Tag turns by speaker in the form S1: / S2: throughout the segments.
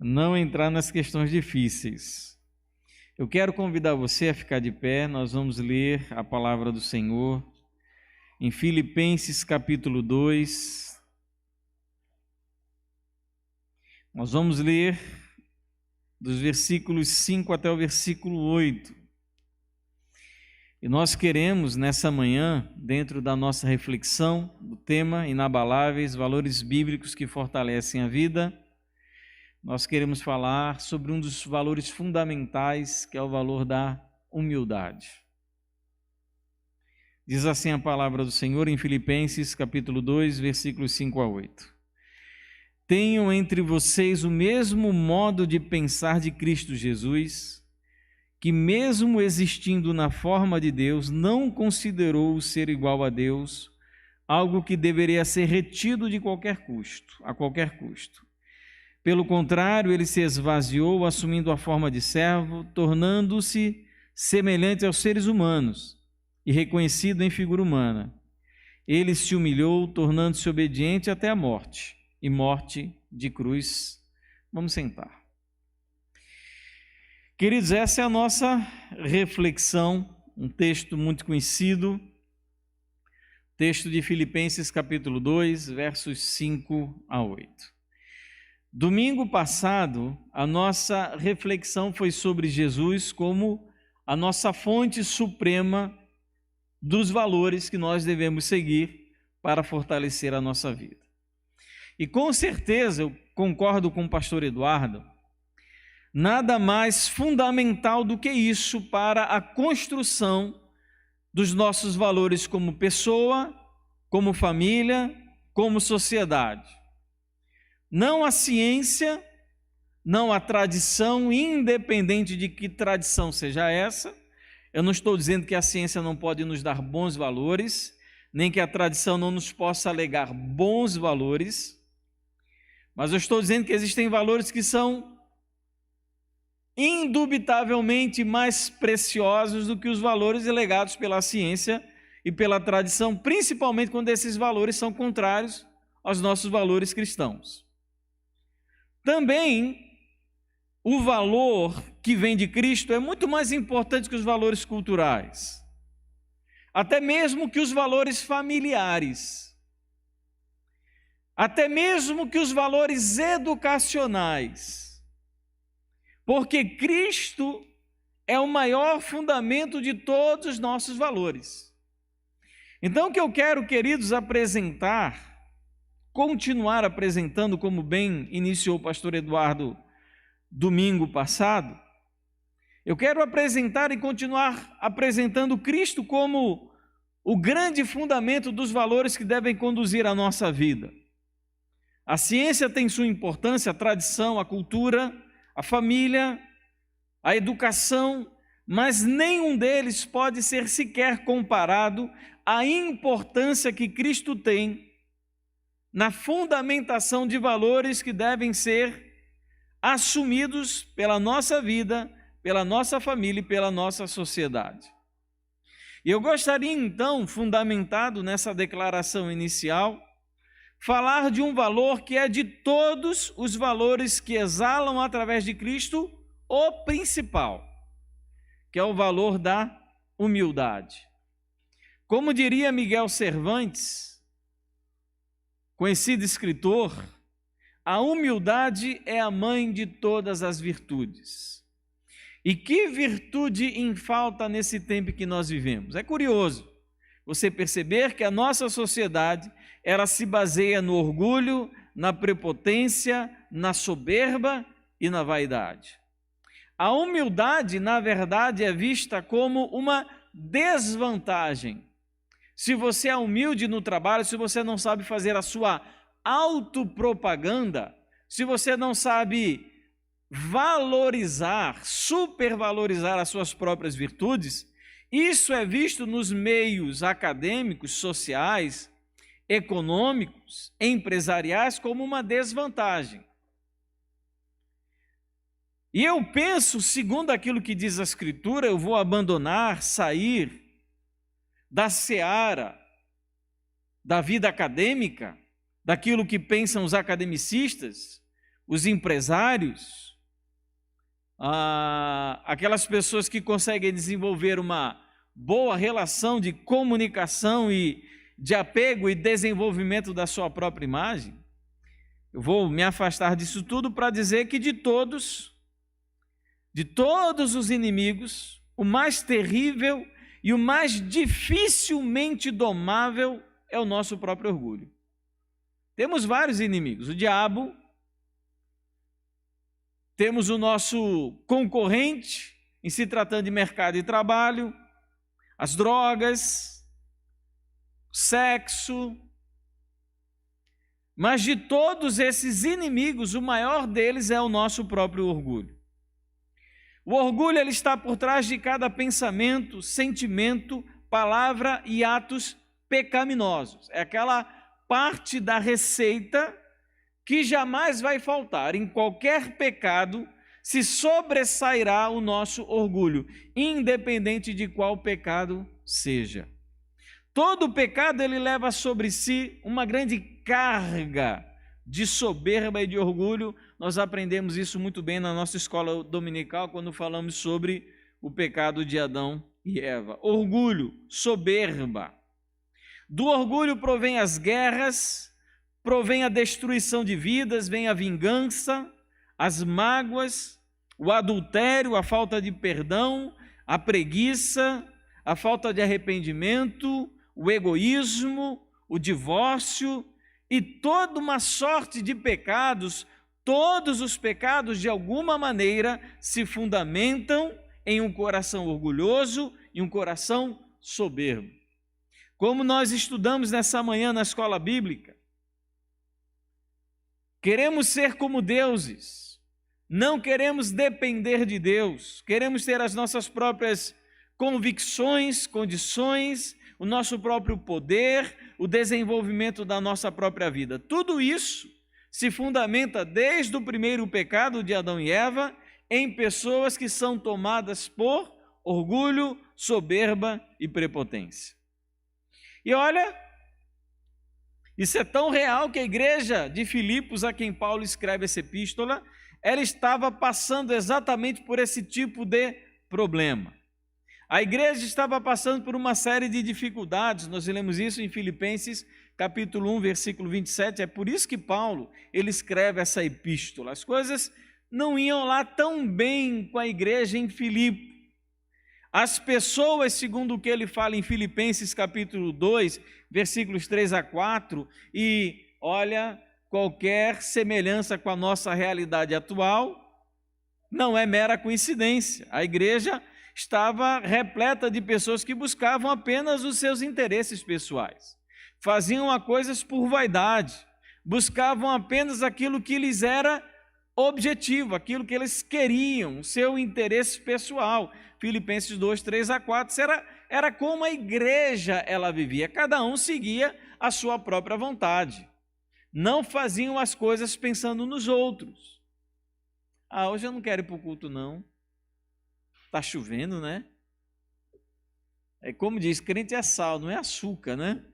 S1: não entrar nas questões difíceis. Eu quero convidar você a ficar de pé, nós vamos ler a palavra do Senhor em Filipenses capítulo 2. Nós vamos ler dos versículos 5 até o versículo 8. E nós queremos, nessa manhã, dentro da nossa reflexão, do tema Inabaláveis, Valores Bíblicos que Fortalecem a Vida, nós queremos falar sobre um dos valores fundamentais, que é o valor da humildade. Diz assim a palavra do Senhor em Filipenses capítulo 2, versículos 5 a 8. Tenham entre vocês o mesmo modo de pensar de Cristo Jesus, que mesmo existindo na forma de Deus, não considerou o ser igual a Deus algo que deveria ser retido a qualquer custo. Pelo contrário, ele se esvaziou, assumindo a forma de servo, tornando-se semelhante aos seres humanos e reconhecido em figura humana. Ele se humilhou, tornando-se obediente até a morte, e morte de cruz. Vamos sentar. Queridos, essa é a nossa reflexão, um texto muito conhecido, texto de Filipenses capítulo 2, versos 5 a 8. Domingo passado, a nossa reflexão foi sobre Jesus como a nossa fonte suprema dos valores que nós devemos seguir para fortalecer a nossa vida. E com certeza, eu concordo com o pastor Eduardo, nada mais fundamental do que isso para a construção dos nossos valores como pessoa, como família, como sociedade. Não a ciência, não a tradição, independente de que tradição seja essa. Eu não estou dizendo que a ciência não pode nos dar bons valores, nem que a tradição não nos possa alegar bons valores, mas eu estou dizendo que existem valores que são indubitavelmente mais preciosos do que os valores legados pela ciência e pela tradição, principalmente quando esses valores são contrários aos nossos valores cristãos. Também, o valor que vem de Cristo é muito mais importante que os valores culturais, até mesmo que os valores familiares, até mesmo que os valores educacionais, porque Cristo é o maior fundamento de todos os nossos valores. Então, o que eu quero, queridos, continuar apresentando, como bem iniciou o pastor Eduardo domingo passado, eu quero apresentar e continuar apresentando Cristo como o grande fundamento dos valores que devem conduzir a nossa vida. A ciência tem sua importância, a tradição, a cultura, a família, a educação, mas nenhum deles pode ser sequer comparado à importância que Cristo tem na fundamentação de valores que devem ser assumidos pela nossa vida, pela nossa família e pela nossa sociedade. E eu gostaria então, fundamentado nessa declaração inicial, falar de um valor que é de todos os valores que exalam através de Cristo, o principal, que é o valor da humildade. Como diria Miguel Cervantes, conhecido escritor, a humildade é a mãe de todas as virtudes. E que virtude em falta nesse tempo que nós vivemos? É curioso você perceber que a nossa sociedade, ela se baseia no orgulho, na prepotência, na soberba e na vaidade. A humildade, na verdade, é vista como uma desvantagem. Se você é humilde no trabalho, se você não sabe fazer a sua autopropaganda, se você não sabe valorizar, supervalorizar as suas próprias virtudes, isso é visto nos meios acadêmicos, sociais, econômicos, empresariais como uma desvantagem. E eu penso, segundo aquilo que diz a Escritura, eu vou abandonar, sair da seara da vida acadêmica, daquilo que pensam os academicistas, os empresários, aquelas pessoas que conseguem desenvolver uma boa relação de comunicação e de apego e desenvolvimento da sua própria imagem. Eu vou me afastar disso tudo para dizer que de todos os inimigos, o mais terrível e o mais dificilmente domável é o nosso próprio orgulho. Temos vários inimigos, o diabo, temos o nosso concorrente em se tratando de mercado e trabalho, as drogas, o sexo. Mas de todos esses inimigos, o maior deles é o nosso próprio orgulho. O orgulho ele está por trás de cada pensamento, sentimento, palavra e atos pecaminosos. É aquela parte da receita que jamais vai faltar. Em qualquer pecado se sobressairá o nosso orgulho, independente de qual pecado seja. Todo pecado ele leva sobre si uma grande carga de soberba e de orgulho. Nós aprendemos isso muito bem na nossa escola dominical quando falamos sobre o pecado de Adão e Eva. Orgulho, soberba. Do orgulho provém as guerras, provém a destruição de vidas, vem a vingança, as mágoas, o adultério, a falta de perdão, a preguiça, a falta de arrependimento, o egoísmo, o divórcio e toda uma sorte de pecados. Todos os pecados, de alguma maneira, se fundamentam em um coração orgulhoso e um coração soberbo. Como nós estudamos nessa manhã na escola bíblica, queremos ser como deuses, não queremos depender de Deus, queremos ter as nossas próprias convicções, condições, o nosso próprio poder, o desenvolvimento da nossa própria vida. Tudo isso se fundamenta desde o primeiro pecado de Adão e Eva em pessoas que são tomadas por orgulho, soberba e prepotência. E olha, isso é tão real que a igreja de Filipos, a quem Paulo escreve essa epístola, ela estava passando exatamente por esse tipo de problema. A igreja estava passando por uma série de dificuldades, nós lemos isso em Filipenses capítulo 1, versículo 27, é por isso que Paulo, ele escreve essa epístola. As coisas não iam lá tão bem com a igreja em Filipe. As pessoas, segundo o que ele fala em Filipenses capítulo 2, versículos 3 a 4, e olha, qualquer semelhança com a nossa realidade atual não é mera coincidência. A igreja estava repleta de pessoas que buscavam apenas os seus interesses pessoais, faziam as coisas por vaidade, buscavam apenas aquilo que lhes era objetivo, aquilo que eles queriam, o seu interesse pessoal. Filipenses 2, 3 a 4, era como a igreja ela vivia, cada um seguia a sua própria vontade, não faziam as coisas pensando nos outros. Hoje eu não quero ir para o culto não, está chovendo, né? É como diz, crente é sal, não é açúcar, né?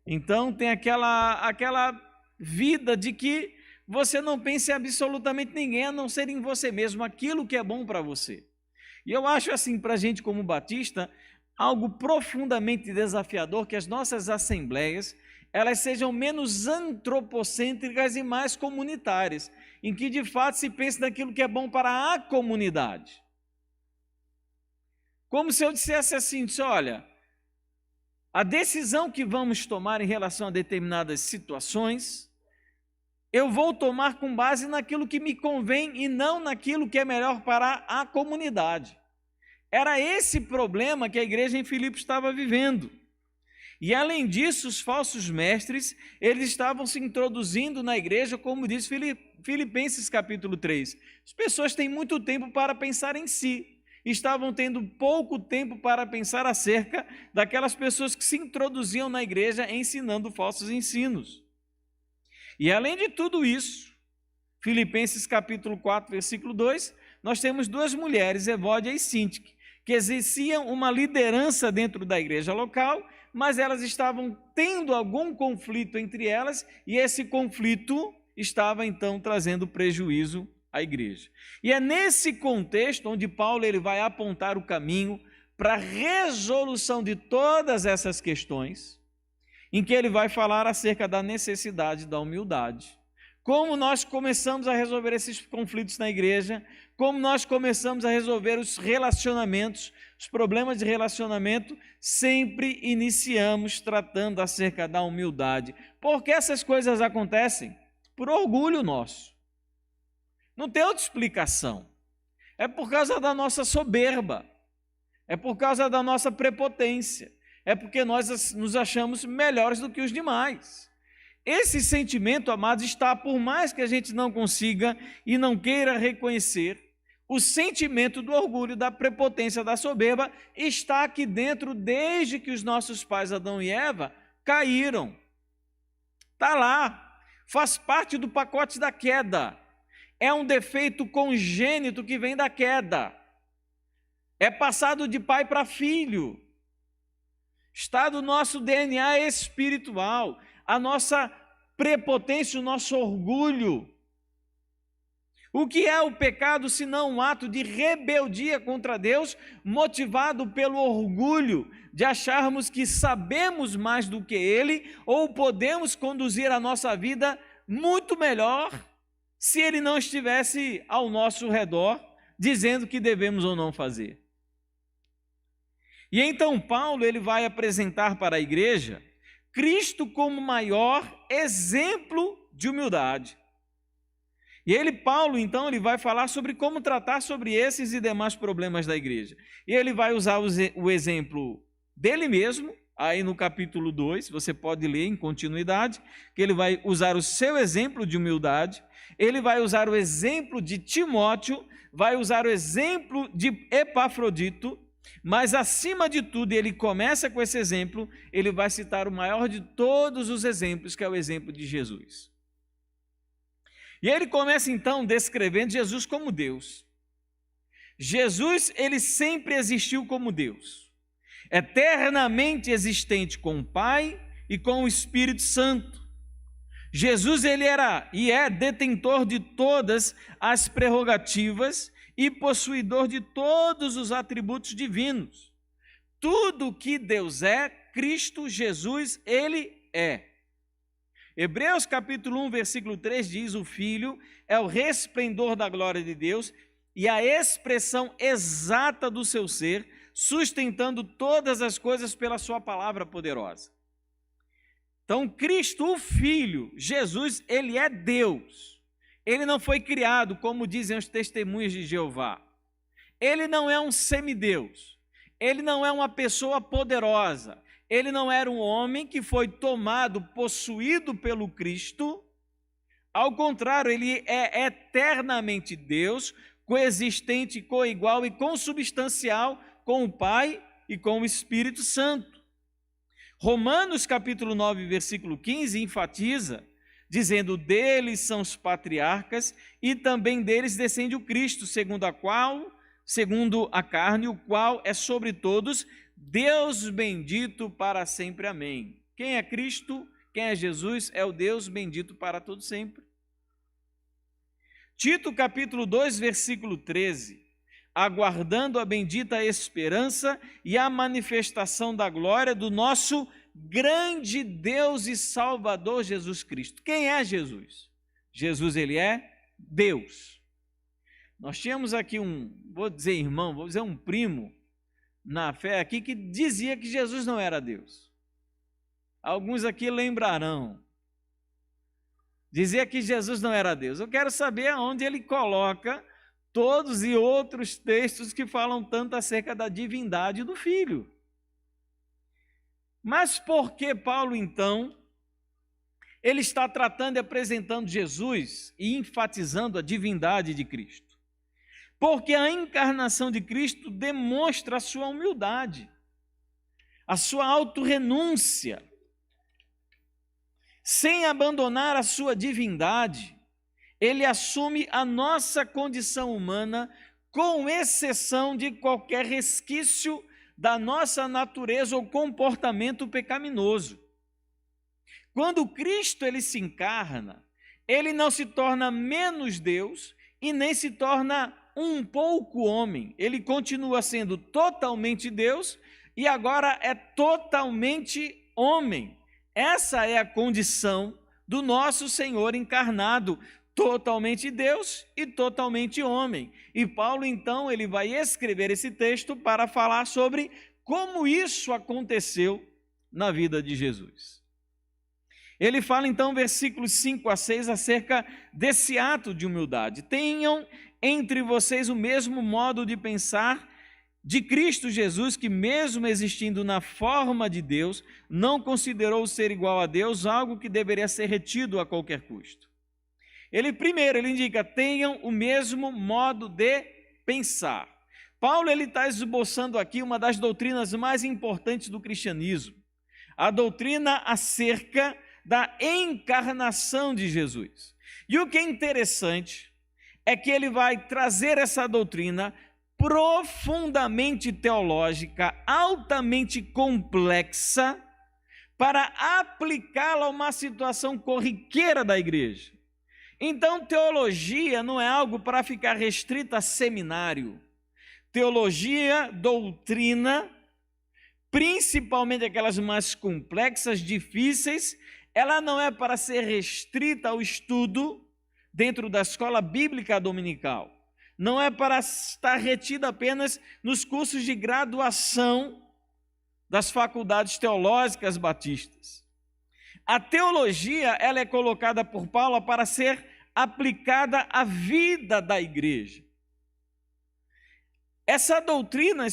S1: Então tem aquela vida de que você não pense em absolutamente ninguém, a não ser em você mesmo, aquilo que é bom para você. E eu acho assim, para a gente como batista, algo profundamente desafiador que as nossas assembleias, elas sejam menos antropocêntricas e mais comunitárias, em que de fato se pense naquilo que é bom para a comunidade. Como se eu dissesse assim, olha, a decisão que vamos tomar em relação a determinadas situações, eu vou tomar com base naquilo que me convém e não naquilo que é melhor para a comunidade. Era esse problema que a igreja em Filipos estava vivendo. E além disso, os falsos mestres, eles estavam se introduzindo na igreja, como diz Filipenses capítulo 3. As pessoas têm muito tempo para pensar em si. Estavam tendo pouco tempo para pensar acerca daquelas pessoas que se introduziam na igreja ensinando falsos ensinos. E além de tudo isso, Filipenses capítulo 4, versículo 2, nós temos duas mulheres, Evódia e Síntique, que exerciam uma liderança dentro da igreja local, mas elas estavam tendo algum conflito entre elas, e esse conflito estava então trazendo prejuízo à igreja. E é nesse contexto onde Paulo ele vai apontar o caminho para a resolução de todas essas questões, em que ele vai falar acerca da necessidade da humildade. Como nós começamos a resolver esses conflitos na igreja, como nós começamos a resolver os relacionamentos, os problemas de relacionamento, sempre iniciamos tratando acerca da humildade. Porque essas coisas acontecem por orgulho nosso. Não tem outra explicação. É por causa da nossa soberba. É por causa da nossa prepotência. É porque nós nos achamos melhores do que os demais. Esse sentimento, amados, está, por mais que a gente não consiga e não queira reconhecer, o sentimento do orgulho, da prepotência, da soberba, está aqui dentro desde que os nossos pais Adão e Eva caíram. Está lá, faz parte do pacote da queda. É um defeito congênito que vem da queda. É passado de pai para filho. Está do nosso DNA espiritual, a nossa prepotência, o nosso orgulho. O que é o pecado senão um ato de rebeldia contra Deus, motivado pelo orgulho de acharmos que sabemos mais do que Ele ou podemos conduzir a nossa vida muito melhor se Ele não estivesse ao nosso redor dizendo o que devemos ou não fazer. E então Paulo ele vai apresentar para a igreja Cristo como maior exemplo de humildade. E Paulo, então, ele vai falar sobre como tratar sobre esses e demais problemas da igreja. E ele vai usar o exemplo dele mesmo, aí no capítulo 2, você pode ler em continuidade, que ele vai usar o seu exemplo de humildade, ele vai usar o exemplo de Timóteo, vai usar o exemplo de Epafrodito, mas acima de tudo, ele começa com esse exemplo, ele vai citar o maior de todos os exemplos, que é o exemplo de Jesus. E ele começa então descrevendo Jesus como Deus. Jesus, ele sempre existiu como Deus, eternamente existente com o Pai e com o Espírito Santo. Jesus, ele era e é detentor de todas as prerrogativas e possuidor de todos os atributos divinos. Tudo que Deus é, Cristo Jesus, ele é. Hebreus capítulo 1, versículo 3 diz: o Filho é o resplendor da glória de Deus e a expressão exata do seu ser, sustentando todas as coisas pela sua palavra poderosa. Então, Cristo, o Filho, Jesus, ele é Deus. Ele não foi criado, como dizem os testemunhas de Jeová. Ele não é um semideus. Ele não é uma pessoa poderosa. Ele não era um homem que foi tomado, possuído pelo Cristo. Ao contrário, ele é eternamente Deus, coexistente, coigual e consubstancial com o Pai e com o Espírito Santo. Romanos capítulo 9, versículo 15, enfatiza, dizendo: deles são os patriarcas e também deles descende o Cristo, segundo a carne, o qual é sobre todos, Deus bendito para sempre. Amém. Quem é Cristo? Quem é Jesus? É o Deus bendito para todo sempre. Tito capítulo 2, versículo 13. Aguardando a bendita esperança e a manifestação da glória do nosso grande Deus e Salvador Jesus Cristo. Quem é Jesus? Jesus, ele é Deus. Nós tínhamos aqui vou dizer um primo na fé aqui que dizia que Jesus não era Deus. Alguns aqui lembrarão. Dizia que Jesus não era Deus. Eu quero saber aonde ele coloca todos e outros textos que falam tanto acerca da divindade do Filho. Mas por que Paulo, então, ele está tratando e apresentando Jesus e enfatizando a divindade de Cristo? Porque a encarnação de Cristo demonstra a sua humildade, a sua autorrenúncia, sem abandonar a sua divindade. Ele assume a nossa condição humana, com exceção de qualquer resquício da nossa natureza ou comportamento pecaminoso. Quando Cristo ele se encarna, ele não se torna menos Deus e nem se torna um pouco homem. Ele continua sendo totalmente Deus e agora é totalmente homem. Essa é a condição do nosso Senhor encarnado, totalmente Deus e totalmente homem. E Paulo, então, ele vai escrever esse texto para falar sobre como isso aconteceu na vida de Jesus. Ele fala, então, versículos 5 a 6, acerca desse ato de humildade. Tenham entre vocês o mesmo modo de pensar de Cristo Jesus, que mesmo existindo na forma de Deus, não considerou ser igual a Deus algo que deveria ser retido a qualquer custo. Ele indica, tenham o mesmo modo de pensar. Paulo está esboçando aqui uma das doutrinas mais importantes do cristianismo, a doutrina acerca da encarnação de Jesus. E o que é interessante é que ele vai trazer essa doutrina profundamente teológica, altamente complexa, para aplicá-la a uma situação corriqueira da igreja. Então, teologia não é algo para ficar restrita a seminário. Teologia, doutrina, principalmente aquelas mais complexas, difíceis, ela não é para ser restrita ao estudo dentro da escola bíblica dominical. Não é para estar retida apenas nos cursos de graduação das faculdades teológicas batistas. A teologia, ela é colocada por Paulo para ser aplicada à vida da igreja. Essa doutrina,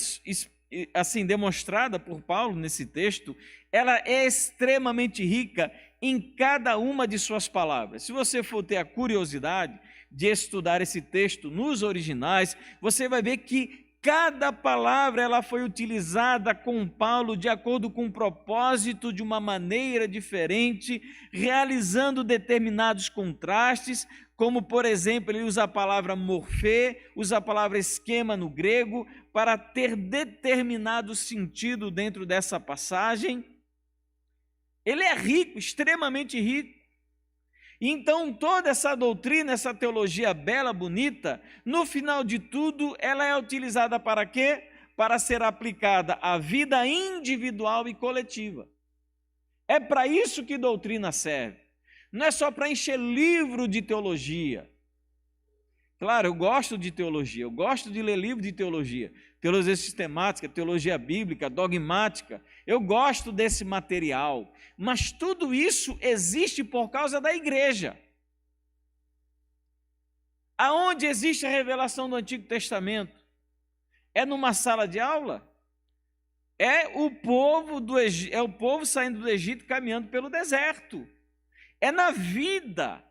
S1: assim, demonstrada por Paulo nesse texto, ela é extremamente rica em cada uma de suas palavras. Se você for ter a curiosidade de estudar esse texto nos originais, você vai ver que cada palavra ela foi utilizada com Paulo de acordo com o propósito, de uma maneira diferente, realizando determinados contrastes, como, por exemplo, ele usa a palavra morfê, usa a palavra esquema no grego, para ter determinado sentido dentro dessa passagem. Ele é rico, extremamente rico. Então, toda essa doutrina, essa teologia bela, bonita, no final de tudo, ela é utilizada para quê? Para ser aplicada à vida individual e coletiva. É para isso que doutrina serve. Não é só para encher livro de teologia. Claro, eu gosto de teologia, eu gosto de ler livro de teologia, teologia sistemática, teologia bíblica, dogmática, eu gosto desse material, mas tudo isso existe por causa da igreja. Aonde existe a revelação do Antigo Testamento? É numa sala de aula? É o povo saindo do Egito caminhando pelo deserto. É na vida.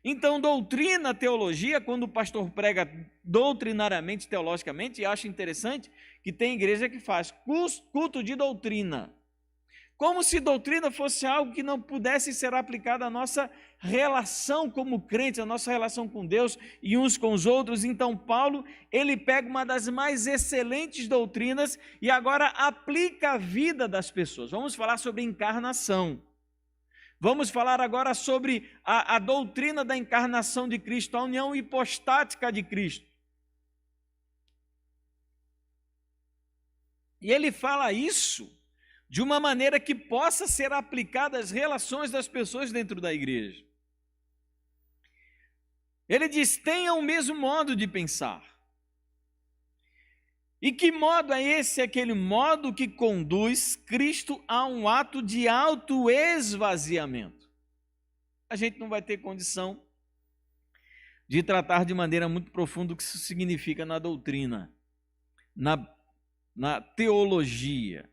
S1: Então, doutrina, teologia, quando o pastor prega doutrinariamente, teologicamente, e acho interessante que tem igreja que faz culto de doutrina, como se doutrina fosse algo que não pudesse ser aplicado à nossa relação como crentes, à nossa relação com Deus e uns com os outros. Então, Paulo, ele pega uma das mais excelentes doutrinas e agora aplica a vida das pessoas. Vamos falar sobre encarnação. Vamos falar agora sobre a doutrina da encarnação de Cristo, a união hipostática de Cristo. E ele fala isso de uma maneira que possa ser aplicada às relações das pessoas dentro da igreja. Ele diz, tenham o mesmo modo de pensar. E que modo é esse? Aquele modo que conduz Cristo a um ato de autoesvaziamento. A gente não vai ter condição de tratar de maneira muito profunda o que isso significa na doutrina, na teologia.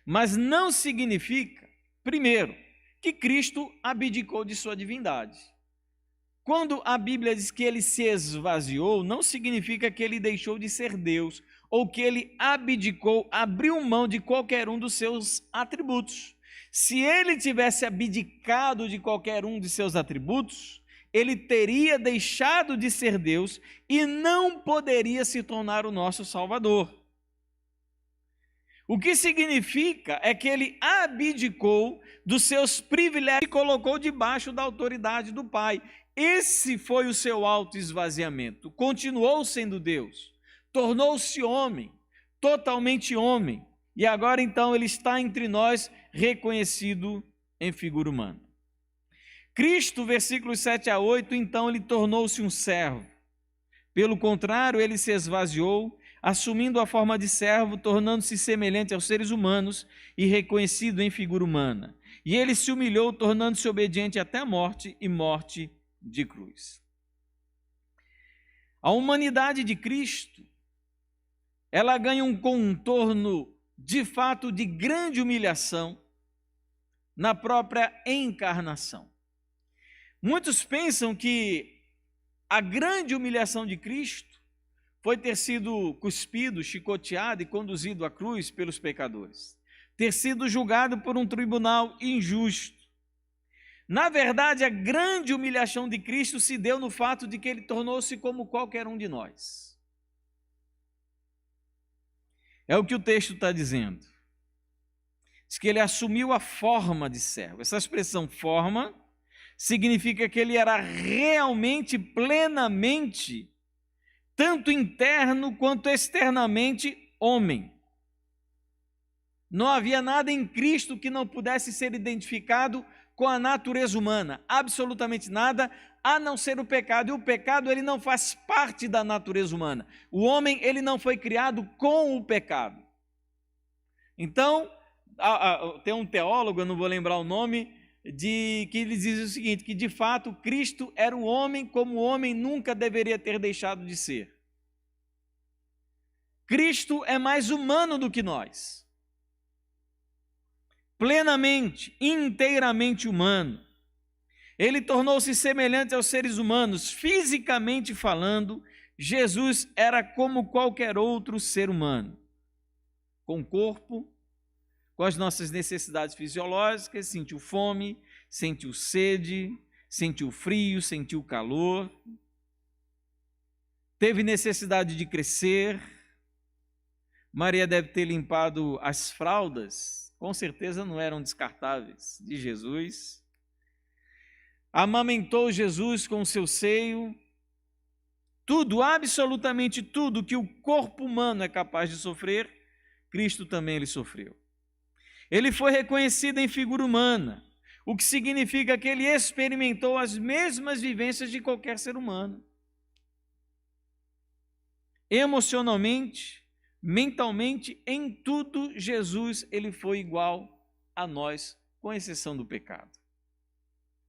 S1: Mas não significa, primeiro, que Cristo abdicou de sua divindade. Quando a Bíblia diz que ele se esvaziou, não significa que ele deixou de ser Deus, ou que ele abdicou, abriu mão de qualquer um dos seus atributos. Se ele tivesse abdicado de qualquer um de seus atributos, ele teria deixado de ser Deus e não poderia se tornar o nosso Salvador. O que significa é que ele abdicou dos seus privilégios e colocou debaixo da autoridade do Pai. esse foi o seu autoesvaziamento. Continuou sendo Deus, tornou-se homem, totalmente homem, e agora então ele está entre nós reconhecido em figura humana. Cristo, versículos 7 a 8, então ele tornou-se um servo. Pelo contrário, ele se esvaziou, assumindo a forma de servo, tornando-se semelhante aos seres humanos e reconhecido em figura humana. E ele se humilhou, tornando-se obediente até a morte e morte de cruz. A humanidade de Cristo, ela ganha um contorno de fato de grande humilhação na própria encarnação. Muitos pensam que a grande humilhação de Cristo foi ter sido cuspido, chicoteado e conduzido à cruz pelos pecadores, ter sido julgado por um tribunal injusto. Na verdade, a grande humilhação de Cristo se deu no fato de que ele tornou-se como qualquer um de nós. É o que o texto está dizendo. Diz que ele assumiu a forma de servo. Essa expressão forma significa que ele era realmente, plenamente, tanto interno quanto externamente, homem. Não havia nada em Cristo que não pudesse ser identificado com a natureza humana, absolutamente nada, a não ser o pecado. E o pecado, ele não faz parte da natureza humana. O homem, ele não foi criado com o pecado. Então, tem um teólogo, eu não vou lembrar o nome, que ele diz o seguinte, que de fato Cristo era um homem como o homem nunca deveria ter deixado de ser. Cristo é mais humano do que nós. Plenamente, inteiramente humano. Ele tornou-se semelhante aos seres humanos, fisicamente falando. Jesus era como qualquer outro ser humano, com corpo, com as nossas necessidades fisiológicas, sentiu fome, sentiu sede, sentiu frio, sentiu calor, teve necessidade de crescer. Maria deve ter limpado as fraldas, com certeza não eram descartáveis, de Jesus. Amamentou Jesus com o seu seio. Tudo, absolutamente tudo que o corpo humano é capaz de sofrer, Cristo também ele sofreu. Ele foi reconhecido em figura humana, o que significa que ele experimentou as mesmas vivências de qualquer ser humano. Emocionalmente, mentalmente, em tudo, Jesus ele foi igual a nós, com exceção do pecado.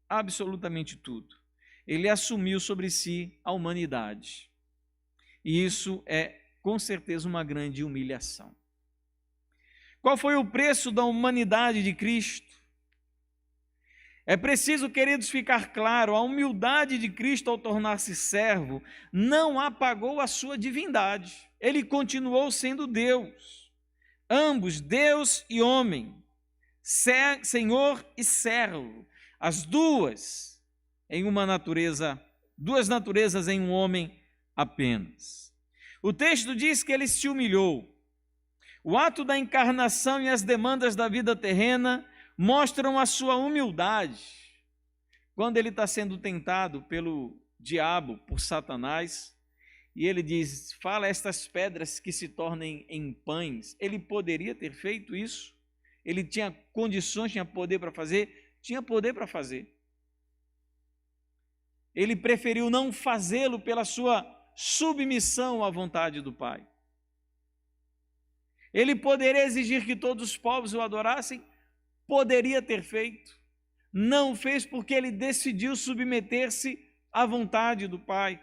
S1: Absolutamente tudo. Ele assumiu sobre si a humanidade. E isso é, com certeza, uma grande humilhação. Qual foi o preço da humanidade de Cristo? É preciso, queridos, ficar claro, a humildade de Cristo ao tornar-se servo não apagou a sua divindade. Ele continuou sendo Deus. Ambos, Deus e homem, Senhor e servo. As duas em uma natureza, duas naturezas em um homem apenas. O texto diz que ele se humilhou. O ato da encarnação e as demandas da vida terrena mostram a sua humildade. Quando ele está sendo tentado pelo diabo, por Satanás, e ele diz, fala estas pedras que se tornem em pães. Ele poderia ter feito isso? Ele tinha condições, tinha poder para fazer? Tinha poder para fazer. Ele preferiu não fazê-lo pela sua submissão à vontade do Pai. Ele poderia exigir que todos os povos o adorassem? Poderia ter feito. Não fez porque ele decidiu submeter-se à vontade do Pai.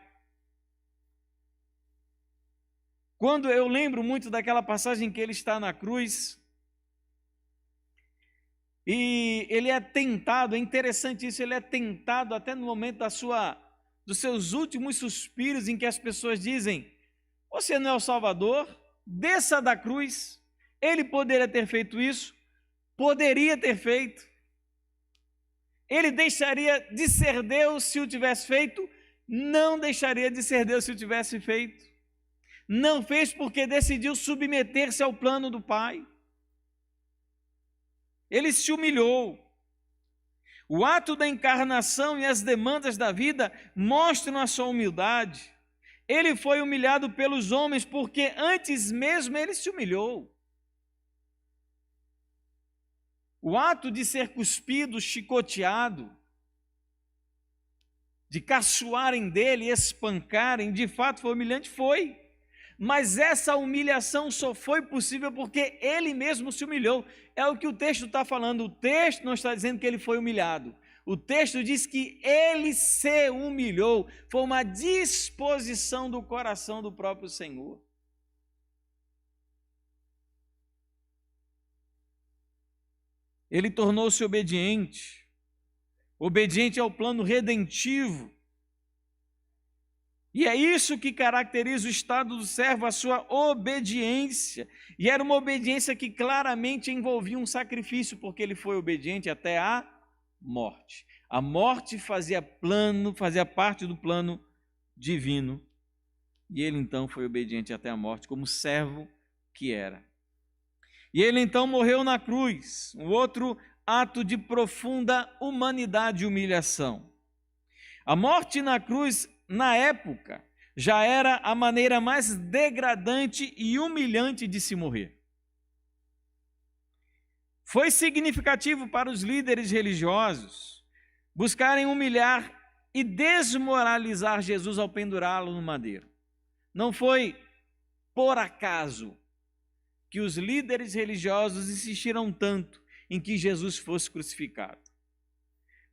S1: Quando eu lembro muito daquela passagem que ele está na cruz, e ele é tentado, é interessante isso, ele é tentado até no momento dos seus últimos suspiros, em que as pessoas dizem, você não é o Salvador? Desça da cruz. Ele poderia ter feito isso? Poderia ter feito. Ele deixaria de ser Deus se o tivesse feito? Não deixaria de ser Deus se o tivesse feito. Não fez porque decidiu submeter-se ao plano do Pai. Ele se humilhou. O ato da encarnação e as demandas da vida mostram a sua humildade. Ele foi humilhado pelos homens porque antes mesmo ele se humilhou. O ato de ser cuspido, chicoteado, de caçoarem dele, espancarem, de fato foi humilhante? Foi. Mas essa humilhação só foi possível porque ele mesmo se humilhou. É o que o texto está falando. O texto não está dizendo que ele foi humilhado. O texto diz que ele se humilhou. Foi uma disposição do coração do próprio Senhor. Ele tornou-se obediente. Obediente ao plano redentivo. E é isso que caracteriza o estado do servo, a sua obediência. E era uma obediência que claramente envolvia um sacrifício, porque ele foi obediente até a morte. A morte fazia parte do plano divino. E ele então foi obediente até a morte, como servo que era. E ele então morreu na cruz, um outro ato de profunda humanidade e humilhação. A morte na cruz, na época, já era a maneira mais degradante e humilhante de se morrer. Foi significativo para os líderes religiosos buscarem humilhar e desmoralizar Jesus ao pendurá-lo no madeiro. Não foi por acaso que os líderes religiosos insistiram tanto em que Jesus fosse crucificado.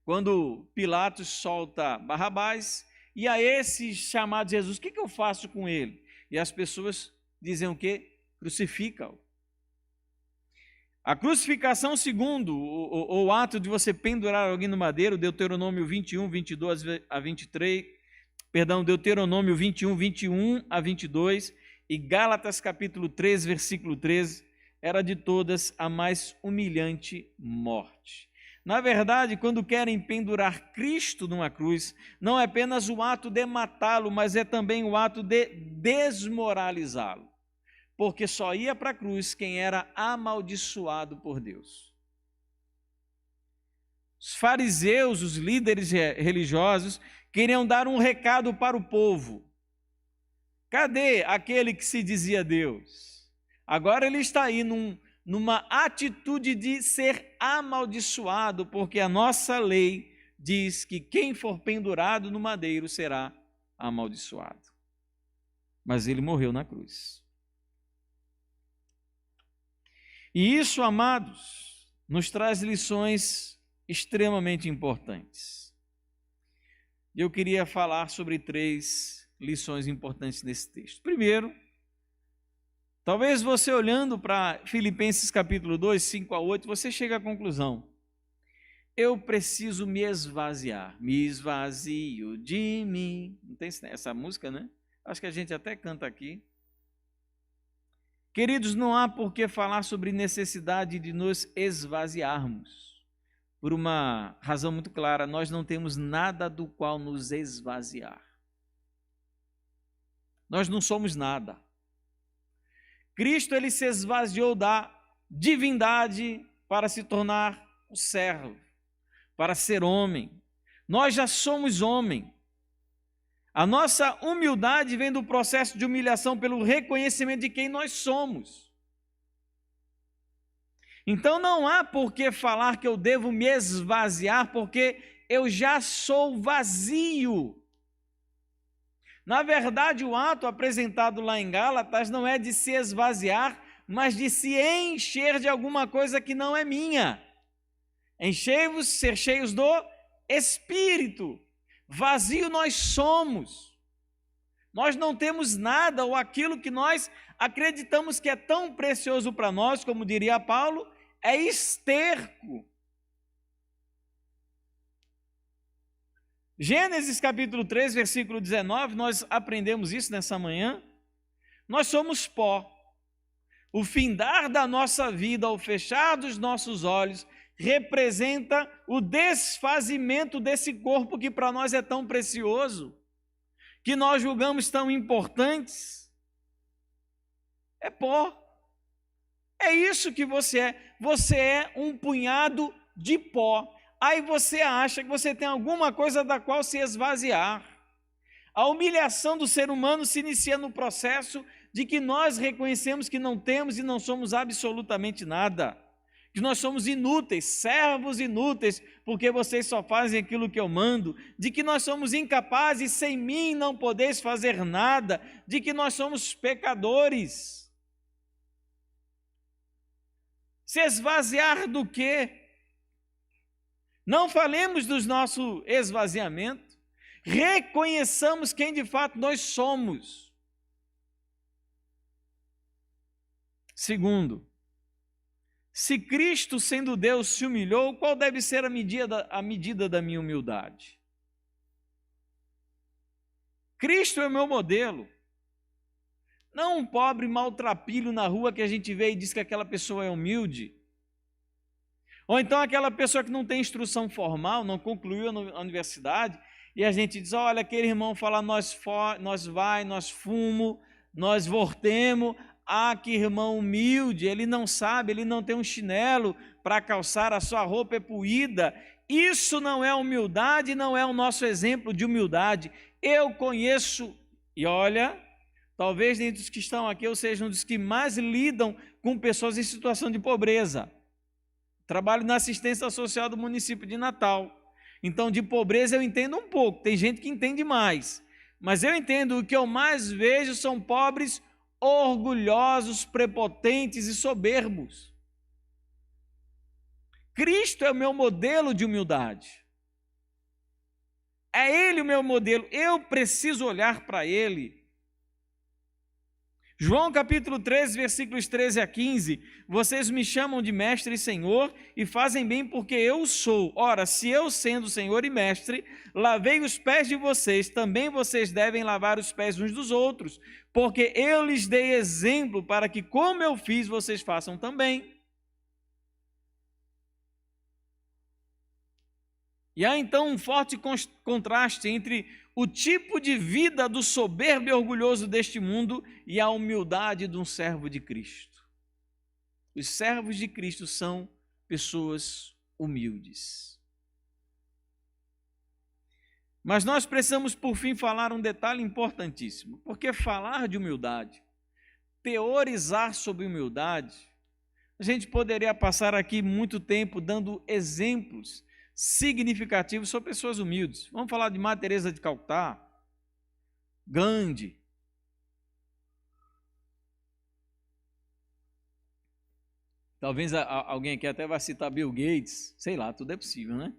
S1: Quando Pilatos solta Barrabás, e a esse chamado Jesus, o que eu faço com ele? E as pessoas dizem o quê? Crucifica-o. A crucificação, segundo o ato de você pendurar alguém no madeiro, Deuteronômio 21, 22 a 23, Deuteronômio 21, 21 a 22, e Gálatas capítulo 3, versículo 13, era de todas a mais humilhante morte. Na verdade, quando querem pendurar Cristo numa cruz, não é apenas o ato de matá-lo, mas é também o ato de desmoralizá-lo. Porque só ia para a cruz quem era amaldiçoado por Deus. Os fariseus, os líderes religiosos, queriam dar um recado para o povo. Cadê aquele que se dizia Deus? Agora ele está aí numa atitude de ser amaldiçoado, porque a nossa lei diz que quem for pendurado no madeiro será amaldiçoado. Mas ele morreu na cruz. E isso, amados, nos traz lições extremamente importantes. Eu queria falar sobre 3 lições importantes nesse texto. Primeiro, talvez você olhando para Filipenses capítulo 2, 5 a 8, você chegue à conclusão: eu preciso me esvaziar, me esvazio de mim. Não tem essa música, né? Acho que a gente até canta aqui. Queridos, não há por que falar sobre necessidade de nos esvaziarmos. Por uma razão muito clara, nós não temos nada do qual nos esvaziar. Nós não somos nada. Cristo, ele se esvaziou da divindade para se tornar um servo, para ser homem. Nós já somos homem. A nossa humildade vem do processo de humilhação pelo reconhecimento de quem nós somos. Então não há por que falar que eu devo me esvaziar, porque eu já sou vazio. Na verdade, o ato apresentado lá em Gálatas não é de se esvaziar, mas de se encher de alguma coisa que não é minha. Enchei-vos, ser cheios do Espírito. Vazio nós somos. Nós não temos nada, ou aquilo que nós acreditamos que é tão precioso para nós, como diria Paulo, é esterco. Gênesis capítulo 3, versículo 19, nós aprendemos isso nessa manhã. Nós somos pó. O findar da nossa vida, ao fechar dos nossos olhos, representa o desfazimento desse corpo que para nós é tão precioso, que nós julgamos tão importantes. É pó. É isso que você é. Você é um punhado de pó. aí você acha que você tem alguma coisa da qual se esvaziar. A humilhação do ser humano se inicia no processo de que nós reconhecemos que não temos e não somos absolutamente nada, que nós somos inúteis, servos inúteis, porque vocês só fazem aquilo que eu mando, de que nós somos incapazes, sem mim não podeis fazer nada, de que nós somos pecadores. Se esvaziar do quê? Não falemos do nosso esvaziamento, reconheçamos quem de fato nós somos. Segundo, se Cristo, sendo Deus, se humilhou, qual deve ser a medida da minha humildade? Cristo é o meu modelo. Não um pobre maltrapilho na rua que a gente vê e diz que aquela pessoa é humilde. Ou então aquela pessoa que não tem instrução formal, não concluiu a universidade, e a gente diz, olha, aquele irmão fala, nós fumo, nós vortemos, que irmão humilde, ele não sabe, ele não tem um chinelo para calçar, a sua roupa é poída. Isso não é humildade, não é o nosso exemplo de humildade. Eu conheço, e olha, talvez dentre os que estão aqui eu seja um dos que mais lidam com pessoas em situação de pobreza. Trabalho na assistência social do município de Natal. Então, de pobreza eu entendo um pouco, tem gente que entende mais. Mas eu entendo, o que eu mais vejo são pobres orgulhosos, prepotentes e soberbos. Cristo é o meu modelo de humildade. É Ele o meu modelo, eu preciso olhar para Ele. João capítulo 13, versículos 13 a 15, vocês me chamam de mestre e senhor e fazem bem porque eu sou. Ora, se eu sendo senhor e mestre, lavei os pés de vocês, também vocês devem lavar os pés uns dos outros, porque eu lhes dei exemplo para que como eu fiz, vocês façam também. E há então um forte contraste entre o tipo de vida do soberbo e orgulhoso deste mundo e a humildade de um servo de Cristo. Os servos de Cristo são pessoas humildes. Mas nós precisamos, por fim, falar um detalhe importantíssimo, porque falar de humildade, teorizar sobre humildade, a gente poderia passar aqui muito tempo dando exemplos significativos sobre pessoas humildes. Vamos falar de Madre Teresa de Calcutá, Gandhi. Talvez alguém aqui até vai citar Bill Gates, sei lá, tudo é possível, né?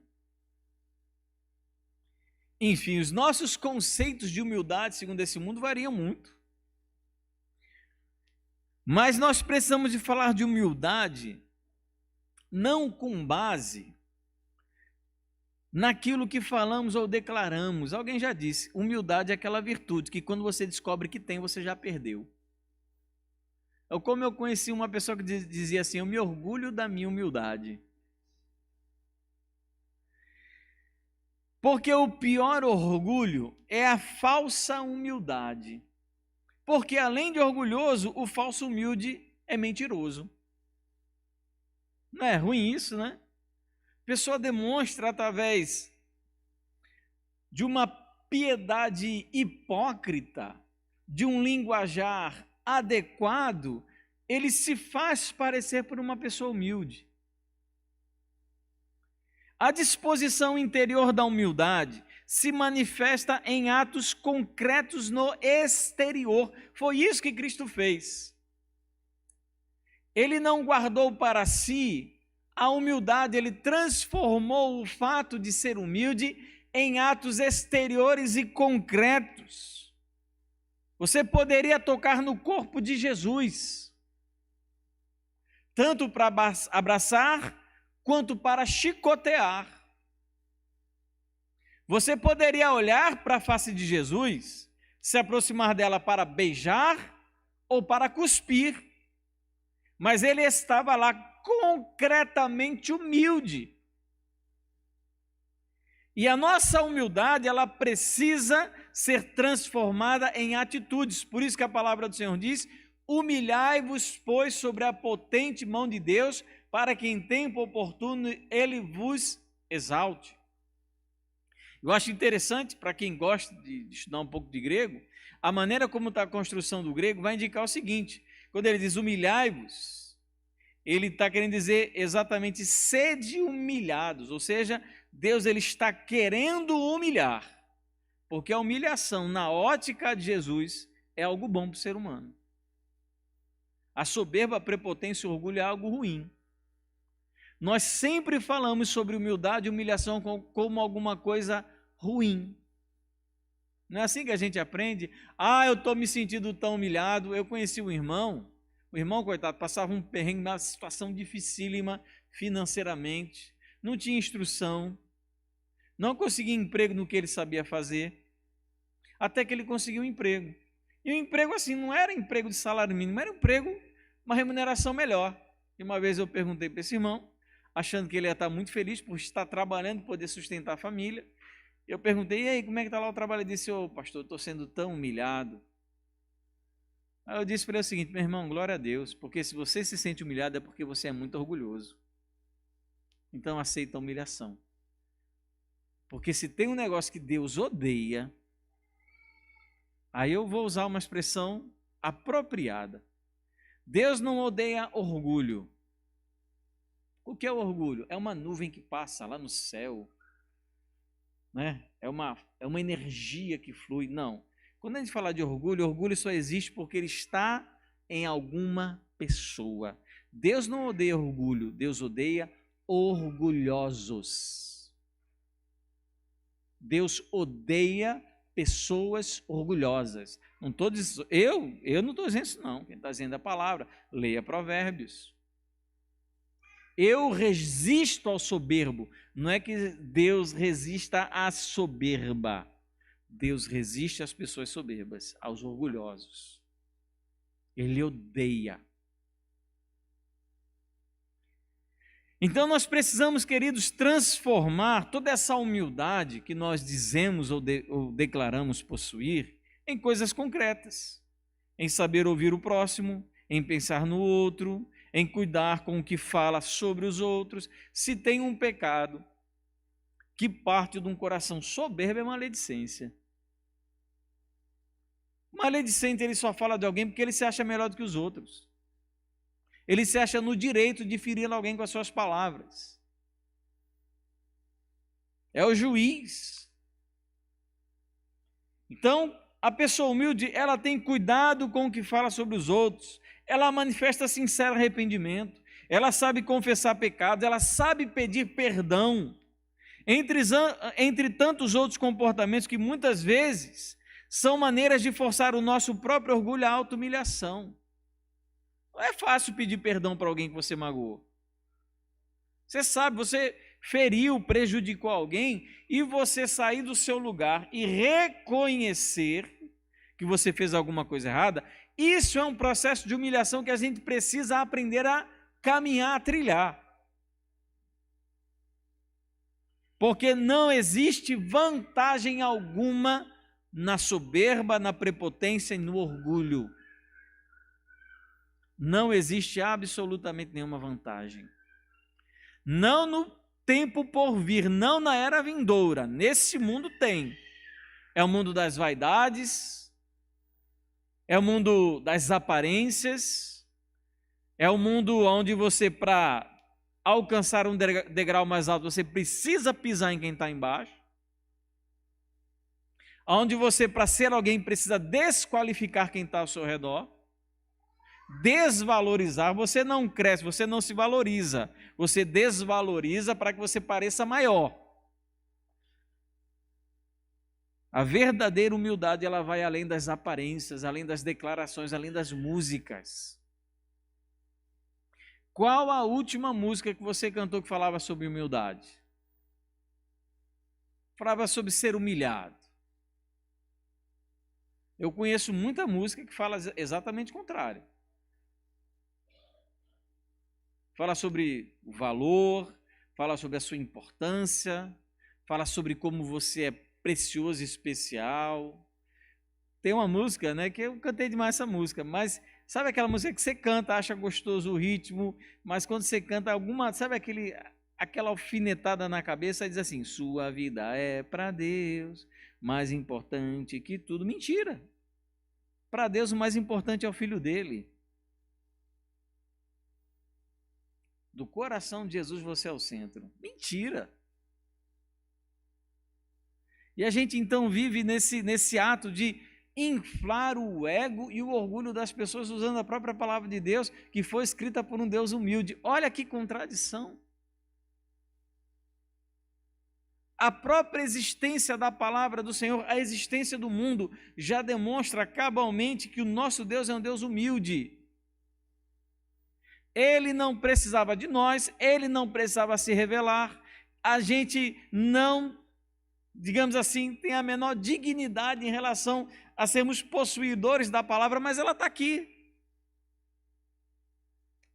S1: Enfim, os nossos conceitos de humildade, segundo esse mundo, variam muito. Mas nós precisamos de falar de humildade não com base naquilo que falamos ou declaramos. Alguém já disse, humildade é aquela virtude que quando você descobre que tem, você já perdeu. Como eu conheci uma pessoa que dizia assim, eu me orgulho da minha humildade. Porque o pior orgulho é a falsa humildade. Porque além de orgulhoso, o falso humilde é mentiroso. Não é ruim isso, né? A pessoa demonstra através de uma piedade hipócrita, de um linguajar adequado, ele se faz parecer por uma pessoa humilde. A disposição interior da humildade se manifesta em atos concretos no exterior. Foi isso que Cristo fez. Ele não guardou para si a humildade, ele transformou o fato de ser humilde em atos exteriores e concretos. Você poderia tocar no corpo de Jesus, tanto para abraçar, quanto para chicotear. Você poderia olhar para a face de Jesus, se aproximar dela para beijar ou para cuspir, mas ele estava lá concretamente humilde. E a nossa humildade, ela precisa ser transformada em atitudes. Por isso que a palavra do Senhor diz, humilhai-vos, pois, sobre a potente mão de Deus, para que em tempo oportuno Ele vos exalte. Eu acho interessante, para quem gosta de estudar um pouco de grego, a maneira como está a construção do grego vai indicar o seguinte: quando ele diz humilhai-vos, ele está querendo dizer exatamente sede humilhados, ou seja, Deus ele está querendo humilhar, porque a humilhação na ótica de Jesus é algo bom para o ser humano. A soberba, a prepotência e o orgulho é algo ruim. Nós sempre falamos sobre humildade e humilhação como alguma coisa ruim. Não é assim que a gente aprende? Eu estou me sentindo tão humilhado. Eu conheci um irmão, coitado, passava um perrengue, uma situação dificílima financeiramente, não tinha instrução, não conseguia emprego no que ele sabia fazer, até que ele conseguiu um emprego. E o emprego assim, não era emprego de salário mínimo, era um emprego, uma remuneração melhor. E uma vez eu perguntei para esse irmão, achando que ele ia estar muito feliz por estar trabalhando, poder sustentar a família. Eu perguntei, e aí, como é que está lá o trabalho? Ele disse, pastor, eu estou sendo tão humilhado. Aí eu disse para ele o seguinte, meu irmão, glória a Deus, porque se você se sente humilhado é porque você é muito orgulhoso. Então aceita a humilhação. Porque se tem um negócio que Deus odeia, aí eu vou usar uma expressão apropriada. Deus não odeia orgulho. O que é o orgulho? É uma nuvem que passa lá no céu, né? É uma energia que flui. Não. Quando a gente fala de orgulho, orgulho só existe porque ele está em alguma pessoa. Deus não odeia orgulho, Deus odeia orgulhosos. Deus odeia pessoas orgulhosas. Não estou dizendo, eu não estou dizendo isso não. Quem está dizendo a palavra, leia Provérbios. Eu resisto ao soberbo. Não é que Deus resista à soberba. Deus resiste às pessoas soberbas, aos orgulhosos. Ele odeia. Então nós precisamos, queridos, transformar toda essa humildade que nós dizemos ou declaramos possuir em coisas concretas, em saber ouvir o próximo, em pensar no outro, em cuidar com o que fala sobre os outros. Se tem um pecado que parte de um coração soberbo, é maledicência. Maledicente, ele só fala de alguém porque ele se acha melhor do que os outros. Ele se acha no direito de ferir alguém com as suas palavras. É o juiz. Então, a pessoa humilde, ela tem cuidado com o que fala sobre os outros. Ela manifesta sincero arrependimento. Ela sabe confessar pecados. Ela sabe pedir perdão. Entre tantos outros comportamentos que muitas vezes são maneiras de forçar o nosso próprio orgulho à auto-humilhação. Não é fácil pedir perdão para alguém que você magoou. Você sabe, você feriu, prejudicou alguém e você sair do seu lugar e reconhecer que você fez alguma coisa errada, isso é um processo de humilhação que a gente precisa aprender a caminhar, a trilhar. Porque não existe vantagem alguma na soberba, na prepotência e no orgulho. Não existe absolutamente nenhuma vantagem. Não no tempo por vir, não na era vindoura. Nesse mundo tem. É o mundo das vaidades, é o mundo das aparências, é o mundo onde você, para alcançar um degrau mais alto, você precisa pisar em quem está embaixo. Onde você, para ser alguém, precisa desqualificar quem está ao seu redor. Desvalorizar, você não cresce, você não se valoriza, você desvaloriza para que você pareça maior. A verdadeira humildade, ela vai além das aparências, além das declarações, além das músicas. Qual a última música que você cantou que falava sobre humildade? Falava sobre ser humilhado. Eu conheço muita música que fala exatamente o contrário. Fala sobre o valor, fala sobre a sua importância, fala sobre como você é precioso e especial. Tem uma música, né, que eu cantei demais essa música, mas sabe aquela música que você canta, acha gostoso o ritmo, mas quando você canta alguma, sabe aquela alfinetada na cabeça e diz assim: sua vida é para Deus, mais importante que tudo. Mentira! Para Deus o mais importante é o filho dele. Do coração de Jesus você é o centro. Mentira! E a gente então vive nesse ato de inflar o ego e o orgulho das pessoas usando a própria palavra de Deus, que foi escrita por um Deus humilde. Olha que contradição! A própria existência da palavra do Senhor, a existência do mundo, já demonstra cabalmente que o nosso Deus é um Deus humilde. Ele não precisava de nós, ele não precisava se revelar, a gente não, digamos assim, tem a menor dignidade em relação a sermos possuidores da palavra, mas ela está aqui.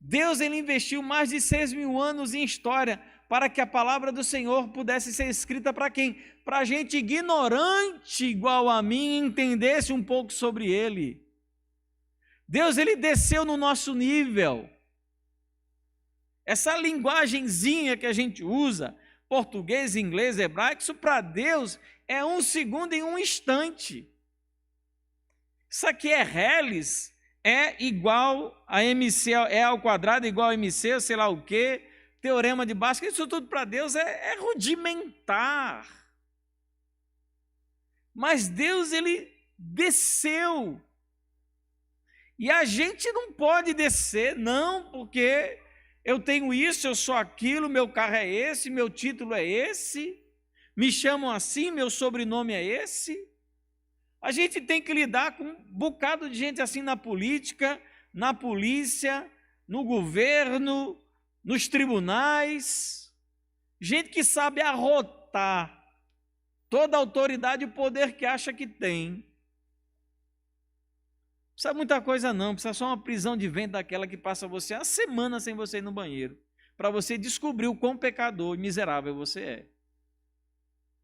S1: Deus, ele investiu mais de 6.000 anos em história para que a palavra do Senhor pudesse ser escrita para quem? Para gente ignorante igual a mim entendesse um pouco sobre ele. Deus, ele desceu no nosso nível. Essa linguagenzinha que a gente usa, português, inglês, hebraico, isso para Deus é 1 segundo em 1 instante. Isso aqui é reles, é igual a MC, é ao quadrado igual a MC, sei lá o quê, teorema de Bhaskara, isso tudo para Deus é rudimentar. Mas Deus, ele desceu. E a gente não pode descer, não, porque eu tenho isso, eu sou aquilo, meu carro é esse, meu título é esse, me chamam assim, meu sobrenome é esse. A gente tem que lidar com um bocado de gente assim na política, na polícia, no governo, nos tribunais, gente que sabe arrotar toda a autoridade e o poder que acha que tem. Não precisa muita coisa não, precisa só uma prisão de ventre daquela que passa você a semana sem você ir no banheiro, para você descobrir o quão pecador e miserável você é.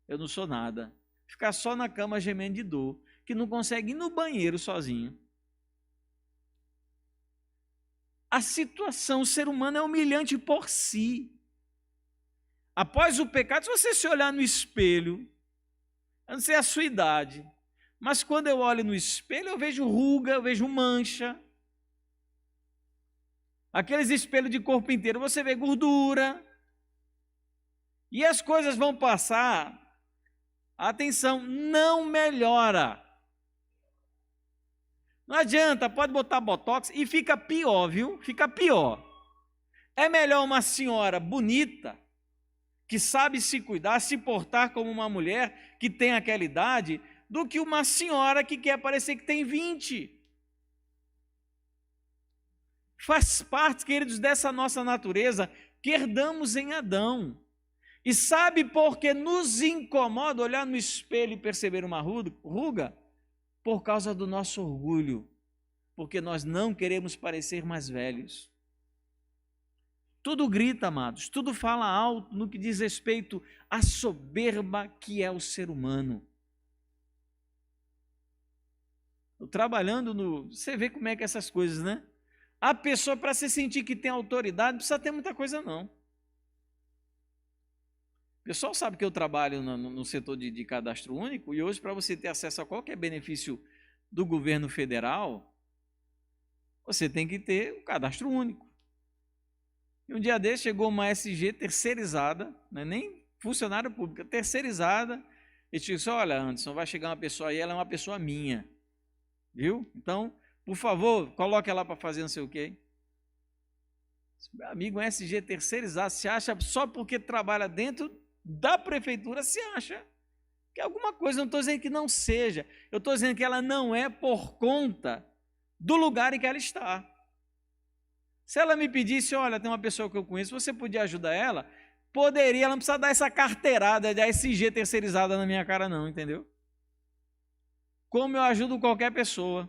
S1: Eu não sou nada. Ficar só na cama gemendo de dor, que não consegue ir no banheiro sozinho. A situação, o ser humano é humilhante por si. Após o pecado, se você se olhar no espelho, eu não sei a sua idade, mas quando eu olho no espelho, eu vejo ruga, eu vejo mancha. Aqueles espelhos de corpo inteiro, você vê gordura. E as coisas vão passar. Atenção, não melhora. Não adianta, pode botar botox e fica pior, viu? Fica pior. É melhor uma senhora bonita, que sabe se cuidar, se portar como uma mulher que tem aquela idade, do que uma senhora que quer parecer que tem 20. Faz parte, queridos, dessa nossa natureza que herdamos em Adão. E sabe por que nos incomoda olhar no espelho e perceber uma ruga? Por causa do nosso orgulho, porque nós não queremos parecer mais velhos. Tudo grita, amados, tudo fala alto no que diz respeito à soberba que é o ser humano. Trabalhando você vê como é que é essas coisas, né? A pessoa, para se sentir que tem autoridade, não precisa ter muita coisa, não. O pessoal sabe que eu trabalho no setor de cadastro único, e hoje, para você ter acesso a qualquer benefício do governo federal, você tem que ter o cadastro único. E um dia desse chegou uma SG terceirizada, não é nem funcionária pública, terceirizada, e disse: olha, Anderson, vai chegar uma pessoa aí, ela é uma pessoa minha, viu? Então, por favor, coloque ela para fazer não sei o quê. Meu amigo, um SG terceirizado, se acha só porque trabalha dentro da prefeitura, se acha que alguma coisa, não estou dizendo que não seja, eu estou dizendo que ela não é por conta do lugar em que ela está. Se ela me pedisse: olha, tem uma pessoa que eu conheço, você podia ajudar ela? Poderia, ela não precisa dar essa carteirada de SG terceirizada na minha cara não, entendeu? Como eu ajudo qualquer pessoa.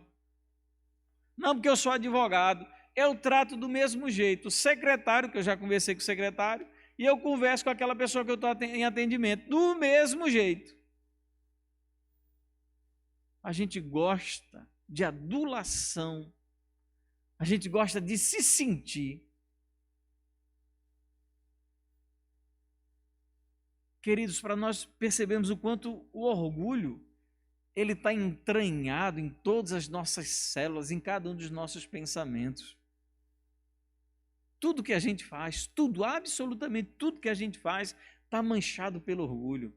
S1: Não porque eu sou advogado, eu trato do mesmo jeito. O secretário, que eu já conversei com o secretário, e eu converso com aquela pessoa que eu estou em atendimento, do mesmo jeito. A gente gosta de adulação, a gente gosta de se sentir. queridos, para nós percebermos o quanto o orgulho, ele está entranhado em todas as nossas células, em cada um dos nossos pensamentos. Tudo que a gente faz, tudo, absolutamente tudo que a gente faz, está manchado pelo orgulho.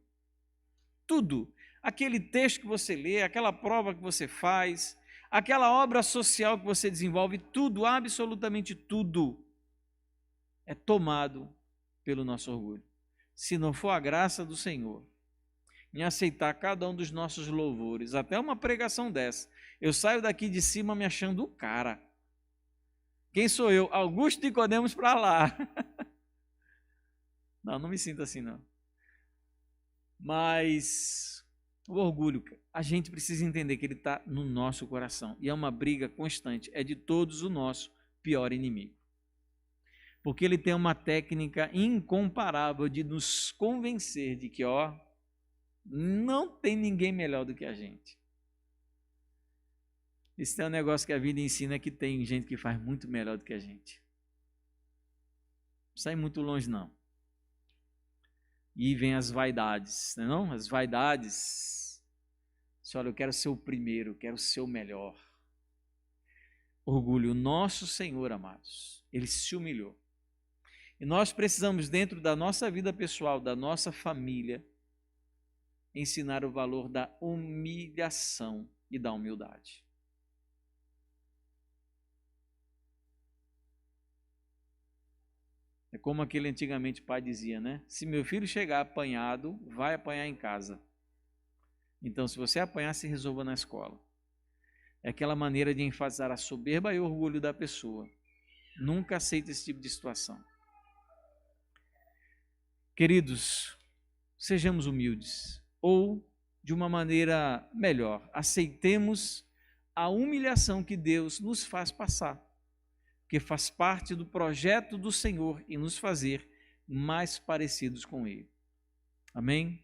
S1: Tudo. Aquele texto que você lê, aquela prova que você faz, aquela obra social que você desenvolve, tudo, absolutamente tudo, é tomado pelo nosso orgulho. Se não for a graça do Senhor em aceitar cada um dos nossos louvores, até uma pregação dessa, eu saio daqui de cima me achando o cara. Quem sou eu? Augusto Nicodemos para lá. Não me sinto assim, não. Mas o orgulho, a gente precisa entender que ele está no nosso coração. E é uma briga constante, é de todos o nosso pior inimigo. Porque ele tem uma técnica incomparável de nos convencer de que, não tem ninguém melhor do que a gente. Isso é um negócio que a vida ensina, que tem gente que faz muito melhor do que a gente. Não sai muito longe, não. E vem as vaidades, não? As vaidades. Olha, eu quero ser o primeiro, eu quero ser o melhor. Orgulho. O nosso Senhor, amados, ele se humilhou. E nós precisamos, dentro da nossa vida pessoal, da nossa família, ensinar o valor da humilhação e da humildade. É como aquele antigamente pai dizia, né? Se meu filho chegar apanhado, vai apanhar em casa. Então, se você apanhar, se resolva na escola. É aquela maneira de enfatizar a soberba e o orgulho da pessoa. Nunca aceite esse tipo de situação. Queridos, sejamos humildes. Ou, de uma maneira melhor, aceitemos a humilhação que Deus nos faz passar, que faz parte do projeto do Senhor e nos fazer mais parecidos com Ele. Amém?